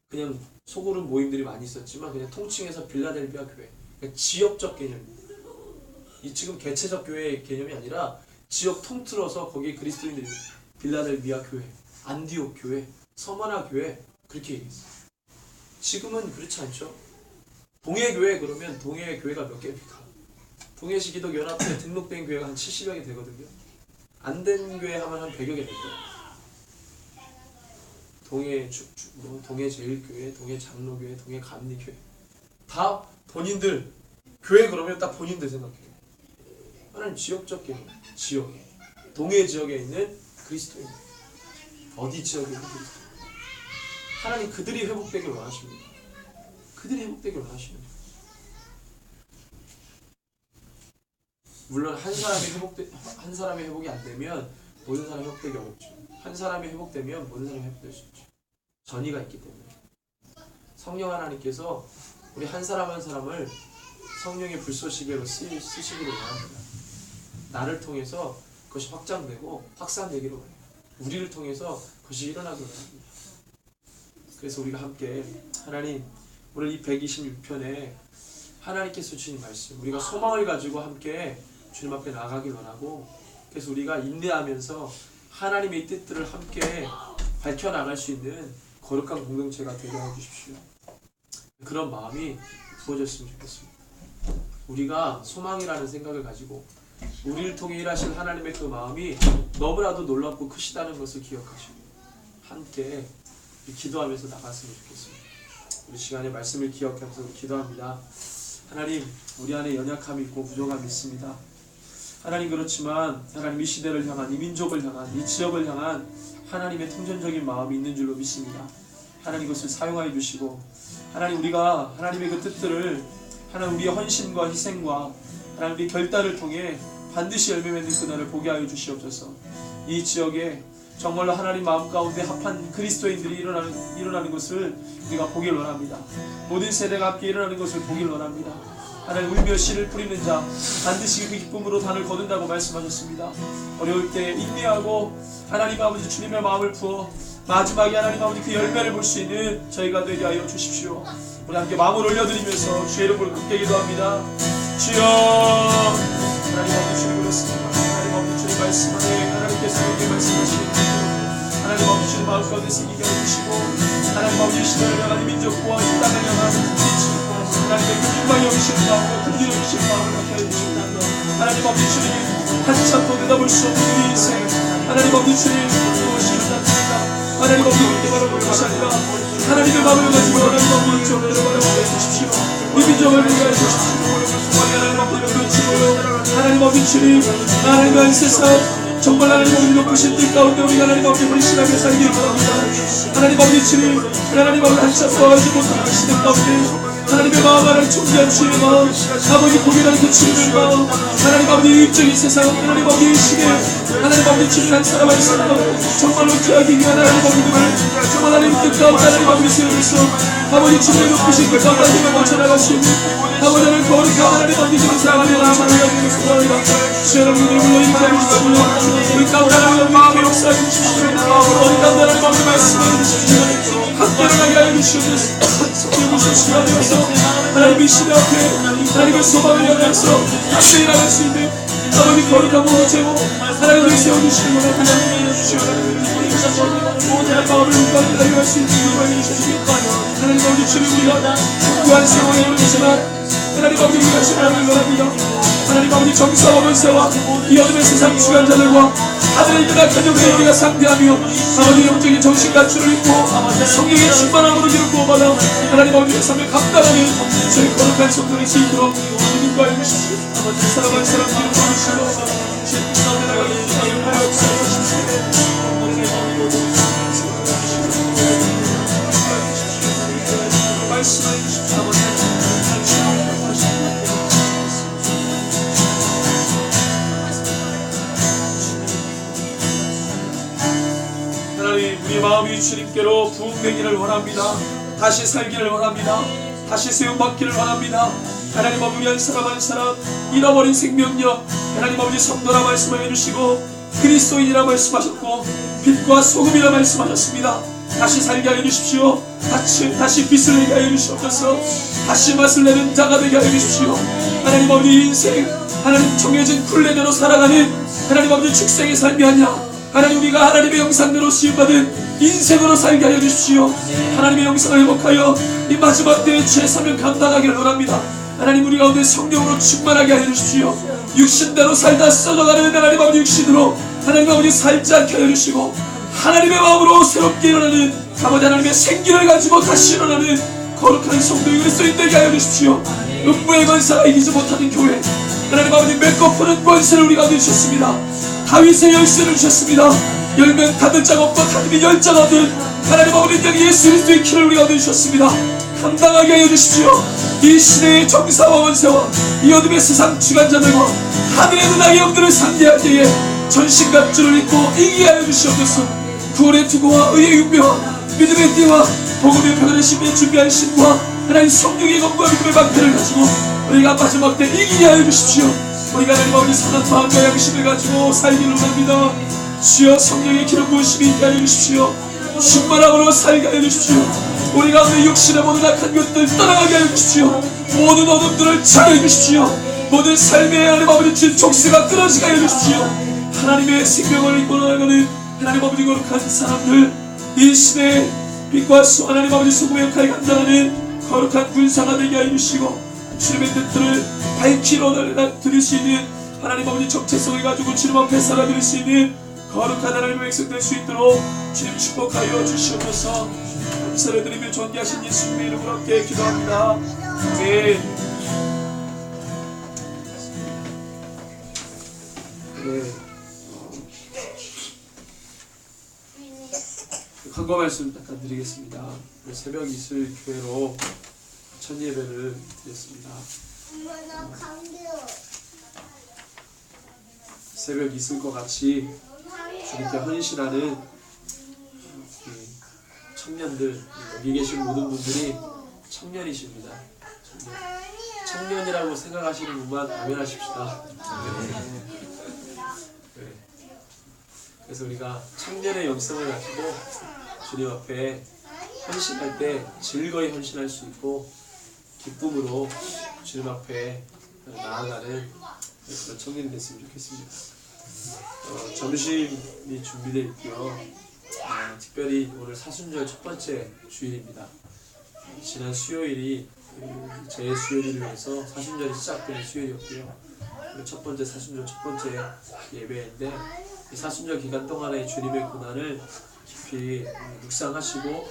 그냥 소그룹 모임들이 많이 있었지만 그냥 통칭해서 빌라델비아 교회. 그러니까 지역적 개념입니다. 이 지금 개체적 교회의 개념이 아니라 지역 통틀어서 거기에 그리스도인들이 빌라델비아 교회, 안디옥 교회, 서머나 교회 그렇게 얘기했어요. 지금은 그렇지 않죠. 동해교회 그러면 동해교회가 몇 개입니까? 동해시기독 연합회 등록된 교회가 한 70여 개 되거든요. 안 된 교회 하면 한 100여 개 될 거예요. 동해 제일교회, 동해 장로교회, 동해 감리교회 다 본인들 교회 그러면 딱 본인들 생각해요. 하나님 지역적 개념, 지역에 동해 지역에 있는 그리스도인, 어디 지역에 있는 그리스도인, 하나님 그들이 회복되길 원하십니다. 그들이 회복되길 원하십니다. 물론 한 사람의 회복이 안 되면 모든 사람이 회복되기 어렵죠. 한 사람이 회복되면 모든 사람이 회복될 수 있죠. 전이가 있기 때문에 성령 하나님께서 우리 한 사람 한 사람을 성령의 불쏘시개로 쓰시기를 원합니다. 나를 통해서 그것이 확장되고 확산되기를 원해요. 우리를 통해서 그것이 일어나기를 원합니다. 그래서 우리가 함께 하나님 오늘 이 126편에 하나님께서 주신 말씀, 우리가 소망을 가지고 함께 주님 앞에 나가길 원하고, 그래서 우리가 인내하면서 하나님의 뜻들을 함께 밝혀나갈 수 있는 거룩한 공동체가 되게 해주십시오. 그런 마음이 부어졌으면 좋겠습니다. 우리가 소망이라는 생각을 가지고 우리를 통해 일하신 하나님의 그 마음이 너무나도 놀랍고 크시다는 것을 기억하시고 함께 기도하면서 나갔으면 좋겠습니다. 우리 시간에 말씀을 기억하면서 기도합니다. 하나님, 우리 안에 연약함이 있고 부족함이 있습니다. 하나님, 그렇지만 하나님 이 시대를 향한, 이 민족을 향한, 이 지역을 향한 하나님의 통전적인 마음이 있는 줄로 믿습니다. 하나님 그것을 사용하여 주시고, 하나님 우리가 하나님의 그 뜻들을 하나님 우리의 헌신과 희생과 하나님 우리의 결단을 통해 반드시 열매 맺는 그날을 보게 하여 주시옵소서. 이 지역에 정말로 하나님 마음 가운데 합한 그리스도인들이 일어나는 것을 우리가 보길 원합니다. 모든 세대가 함께 일어나는 것을 보길 원합니다. 하나님 울며 씨를 뿌리는 자 반드시 그 기쁨으로 단을 거둔다고 말씀하셨습니다. 어려울 때 인내하고 하나님 아버지 주님의 마음을 부어 마지막에 하나님 아버지 그 열매를 볼 수 있는 저희가 되게 하여 주십시오. 우리 함께 마음을 올려드리면서 주의 이름으로 굳게 기도합니다. 주여 하나님 아버지 주님 그렇습니다. 하나님 아버지 주님 말씀 안에 하나님께서 우리에게 말씀하시는 하나님 아버지 주님 마음 가운데 새기게 해주시고 하나님 아버지 시대를 향한 민족과 이 땅을 향한 빛이고 하나님의 긍휼과 영이신 마음과 긍휼 영이신 마음을 갖게 해주신다. 하나님 아버지 주님 한참 더 내다볼 수 없는 우리 인생 하나님 아버지 주님 무엇이 일어났습니다. 하나님 아버지 우리께 바라볼 것이 아니라 하나님의 마음을 가지고 하나님 아버지 주님을 바라보게 해주십시오. 이 민족을 위하여 주십시오. 하나님 아버지 외치고 하나님 아버지 주님 하나님의 세상 정말 하나님 아버지 높으신 뜻 가운데 우리 하나님 아버지 헌신하게 살기를 바랍니다. 하나님 아버지 주님 하나님 아버지 한참 더하지 못하는 시대 가운데 하나님의 마음 안에 존재한 주의 마음 아버지 고민하는 그 주님의 마음 하나님 아버지 입적인 세상 하나님 아버지 시대 하나님 아버지 주님 한 사람 한 사람 정말로 귀하기 위한 하나님 아버지를 정말 하나님 뜻 가운데 하나님 아버지 세우면서 아버지 주님의 높으신 그 가운데 하나님을 모쳐나갈 수 있는 아버지 하나님 거룩한 하나님 아버지 주님 사랑하는 하나님 아버지 소원합니다. 주여 여러분들을 불러 인도해 주십시오. 우리 가운데 하나님 마음의 역사해 주십시오. 우리 가운데 하나님 아버지 말씀해 주십시오. 함께 일어나게 하여 주시옵소서. 성령 주시옵소서. 하나님 이 시대 앞에 하나님의 소망을 향해서 함께 일어날 수 있는 아버지 거룩한 몸을 재고 하나님을 세워주시는 것을 하나님을 주시오. 모든 마음을 가운데 달려갈 수 있는 기회를 주시옵소서. 하나님 아버지 주님 우리가 구한 세월에 이르지만 하나님 아버지 우리가 신앙을 원합니다. 하나님 아버지 정사와 권세와 이 어둠의 세상 주관자들과 하늘에 있는 악한 영들에게 상대하며 아버지 영적인 정신 갖추를 입고 성령의 충만함으로 기름 부어받아 하나님 아버지의 삶을 감당하는 저희 거룩한 성도를 수 있도록 믿음과 해주십시오. 사랑하는 사람 기름 부어주시고 주의 뜻 가운데 나가는 사랑을 역사해 주십시오. 말씀해 주십시오. 하나님 우리 마음이 주님께로 부흥되기를 원합니다. 다시 살기를 원합니다. 다시 세움받기를 원합니다. 하나님 아버지 우리 한 사람 한 사람 잃어버린 생명력 하나님 아버지 성도라 말씀해 주시고 그리스도인이라 말씀하셨고 빛과 소금이라 말씀하셨습니다. 다시 살게 하여 주십시오. 다시 빛을 내게 하여 주시옵소서. 다시 맛을 내는 자가 되게 하여 주십시오. 하나님 아버지 인생 하나님 정해진 굴레대로 살아가는 하나님 아버지 축생의 삶이 아니라 하나님 우리가 하나님의 영상대로 시험받은 인생으로 살게 하여 주십시오. 하나님의 영상을 회복하여 이 마지막 때의 죄 사명 감당하기를 원합니다. 하나님 우리 가운데 성령으로 충만하게 하여 주십시오. 육신대로 살다 썩어가는 하나님 아버지 육신으로 하나님 아버지 살지 않게 하여 주시고 하나님의 마음으로 새롭게 일어나는 아버지 하나님의 생기를 가지고 다시 일어나는 거룩한 성도의 그리스도인 되게 하여 주십시오. 음부의 권세가 이기지 못하는 교회 하나님 아버지 맺고 푸는 권세를 우리가 얻으 주셨습니다. 다윗의 열쇠를 주셨습니다. 열면 닫을 자가 없고 닫으면 열 자가 얻은 하나님 아버지 땅에 예수 그리스도의 키를 우리가 얻으 주셨습니다. 감당하게 하여 주십시오. 이 시대의 정사와 원세와 이 어둠의 세상 주관자들과 하늘의 눈악의 영들을 상대할 때에 전신갑주를 입고 이기게 하여 주시옵소서. 구원의 투구와 의의 윤배와 믿음의 띠와 복음의 표현의 심에 준비한 신과 하나님 성령의 검과 믿음의 방패를 가지고 우리가 마지막 때 이기게 하여 주십시오. 우리가 하나님 아버지 선한 마음과 양심을 가지고 살기를 원합니다. 주여 성령의 기름 부으심이 있게 하여 주십시오. 충만함으로 살게 하여 주십시오. 우리 가운데 육신의 모든 악한 것들 떠나가게 하여 주십시오. 모든 어둠들을 차게 해주십시오. 모든 삶의 하나님 아버지 족쇄가 끊어지게 하여 주십시오. 하나님의 생명을 입고 나가는 하나님 아버지 거룩한 사람들 이 시대에 빛과 하나님 아버지 소금의 역할을 감당하는 거룩한 군사가 되게 하여 주시고 주님의 뜻들을 밝히러 드릴 수 있는 하나님 아버지 정체성을 가지고 주님 앞에 살아드릴 수 있는 거룩한 하나님의 백성 될 수 있도록 주님 축복하여 주시옵소서. 감사를 드리며 존귀하신 예수님의 이름으로 함께 기도합니다. 아멘. 간거 말씀 부탁드리겠습니다. 새벽 이슬 교회로 첫 예배를 드렸습니다. 새벽 이슬과 같이 주님께 헌신하는 청년들, 여기 계신 모든 분들이 청년이십니다. 청년이라고 생각하시는 분만 아멘하십시다. 네. 그래서 우리가 청년의 영성을 가지고 주님 앞에 헌신할 때 즐거이 헌신할 수 있고 기쁨으로 주님 앞에 나아가는 그런 청년이 됐으면 좋겠습니다. 점심이 준비되어 있고요. 특별히 오늘 사순절 첫 번째 주일입니다. 지난 수요일이 제 수요일을 위해서 사순절이 시작되는 수요일이었고요. 첫 번째 사순절 첫 번째 예배인데 이 사순절 기간 동안에 주님의 고난을 깊이 묵상하시고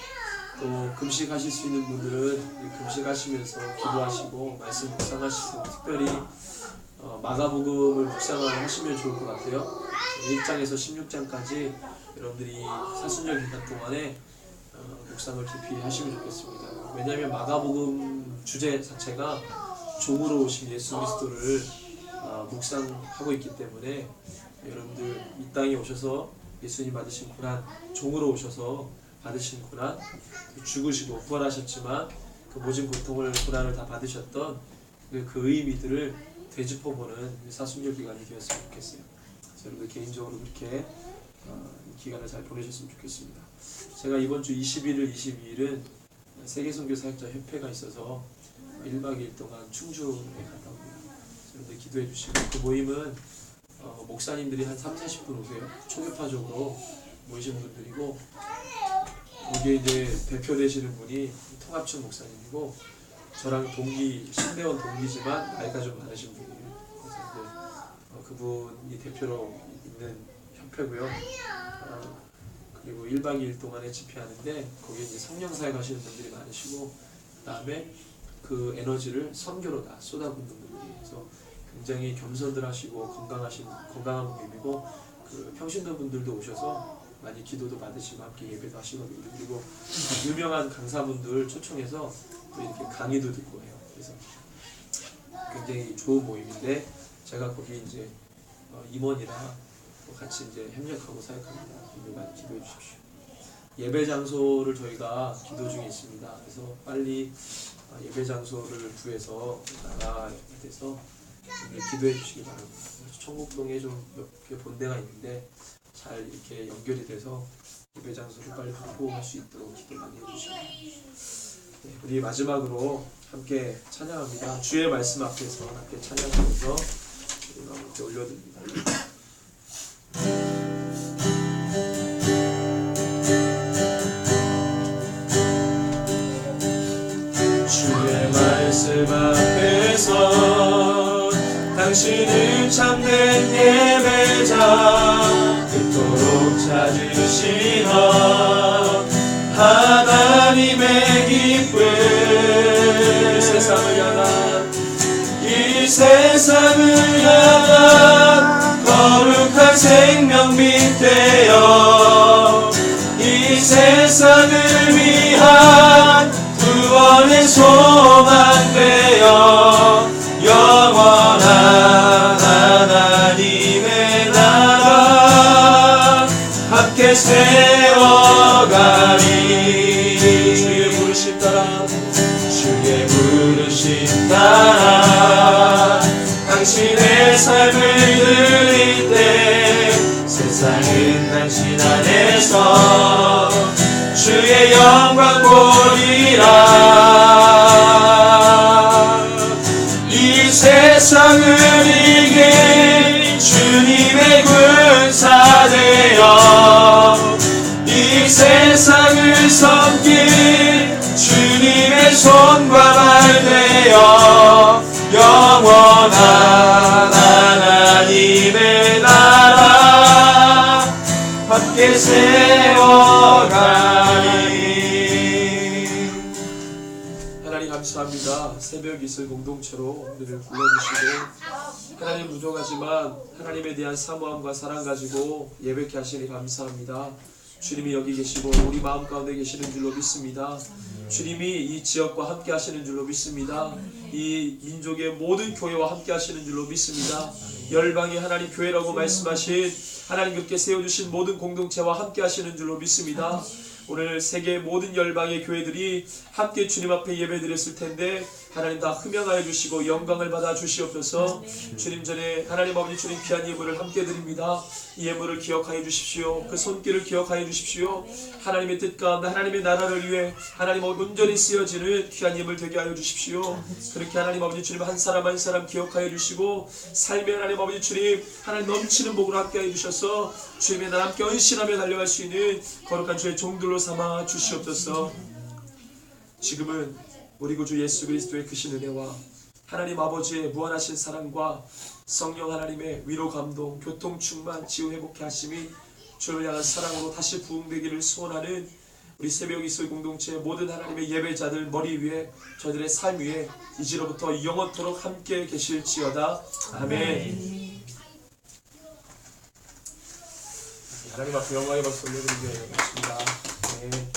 또 금식하실 수 있는 분들은 금식하시면서 기도하시고 말씀 묵상하시고 특별히 마가복음을 묵상을 하시면 좋을 것 같아요. 1장에서 16장까지 여러분들이 사순절 기간 동안에 묵상을 깊이 하시면 좋겠습니다. 왜냐하면 마가복음 주제 자체가 종으로 오신 예수 그리스도를 묵상하고 있기 때문에 여러분들 이 땅에 오셔서 예수님 받으신 고난, 종으로 오셔서 받으신 고난, 죽으시고 부활하셨지만 그 모진 고통을 고난을 다 받으셨던 그 의미들을 되짚어보는 사순절 기간이 되었으면 좋겠어요. 그래서 여러분들 개인적으로 그렇게 이 기간을 잘 보내셨으면 좋겠습니다. 제가 이번 주 21일, 22일은 세계선교사역자협회가 있어서 1박 2일 동안 충주에 갔다 옵니다. 여러분들 기도해 주시고 그 모임은 목사님들이 한 30-40분 오세요. 초교파적으로 모이신 분들이고 거기에 이제 대표 되시는 분이 통합춘 목사님이고 저랑 동기, 신대원 동기지만 나이가 좀 많으신 분이에요. 그래서 이제 그분이 대표로 있는 협회고요. 그리고 1박 2일 동안에 집회하는데 거기에 이제 성령사역 하시는 분들이 많으시고 그 다음에 그 에너지를 선교로 다 쏟아붓는 분들이 그래서 굉장히 겸손들 하시고 건강한 모임이고 그 평신도 분들도 오셔서 많이 기도도 받으시고 함께 예배도 하시거든요. 그리고 유명한 강사분들 초청해서 또 이렇게 강의도 듣고 해요. 그래서 굉장히 좋은 모임인데 제가 거기 이제 임원이라 같이 이제 협력하고 사역합니다. 많이 기도해 주십시오. 예배 장소를 저희가 기도 중에 있습니다. 그래서 빨리 예배 장소를 구해서 나가야 돼서 기도해 주시기 바랍니다. 청곡동에 좀 몇 개 본대가 있는데 잘 이렇게 연결이 돼서 예배 장소를 빨리 확보할 수 있도록 기도 많이 해주시고 네, 우리 마지막으로 함께 찬양합니다. 주의 말씀 앞에서 함께 찬양하면서 우리 마음께 올려드립니다. 주의 말씀 앞에서 당신은 참된 예배자 그토록 찾으시던 하나님의 기쁨 이 세상을 향한 거룩한 생명 밑에요 이 세상을 위한 구원의 소망 되어 영원한 하나님의 나라 함께 세워가리 주의 부르심 따라 주의 부르심 따라 당신의 삶을 드릴 때 세상은 당신 안에서 주의 영광 보리라 이 세상을 이긴 주님의 군사 되어 이 세상을 섬긴 주님의 손과 발 되어 영원한 하나님의 나라 함께 세워가리. 하나님 감사합니다. 새벽 이슬 공동체로 우리를 불러주시고 하나님 부족하지만 하나님에 대한 사모함과 사랑 가지고 예배케 하시니 감사합니다. 주님이 여기 계시고 우리 마음 가운데 계시는 줄로 믿습니다. 주님이 이 지역과 함께 하시는 줄로 믿습니다. 이 민족의 모든 교회와 함께 하시는 줄로 믿습니다. 열방이 하나님 교회라고 말씀하신 하나님께 세워주신 모든 공동체와 함께 하시는 줄로 믿습니다. 오늘 세계 모든 열방의 교회들이 함께 주님 앞에 예배드렸을 텐데 하나님 다 흠양하여 주시고 영광을 받아 주시옵소서. 주님 전에 하나님 아버지 주님 귀한 예물을 함께 드립니다. 이 예물을 기억하여 주십시오. 그 손길을 기억하여 주십시오. 하나님의 뜻 가운데 하나님의 나라를 위해 하나님 온전히 쓰여지는 귀한 예물 되게 하여 주십시오. 그렇게 하나님 아버지 주님 한 사람 한 사람 기억하여 주시고 삶의 하나님 아버지 주님 하나님 넘치는 복으로 함께 하여 주셔서 주님의 나라 함께 헌신하며 달려갈 수 있는 거룩한 주의 종들로 삼아 주시옵소서. 지금은 우리 구주 예수 그리스도의 크신 은혜와 하나님 아버지의 무한하신 사랑과 성령 하나님의 위로 감동 교통 충만 치유 회복케 하심이 주를 향한 사랑으로 다시 부흥되기를 소원하는 우리 새벽 이슬 공동체의 모든 하나님의 예배자들 머리 위에 저들의 삶 위에 이제로부터 영원토록 함께 계실지어다. 아멘. 하나님 앞에 영광의 박수 올려드리겠습니다. 네.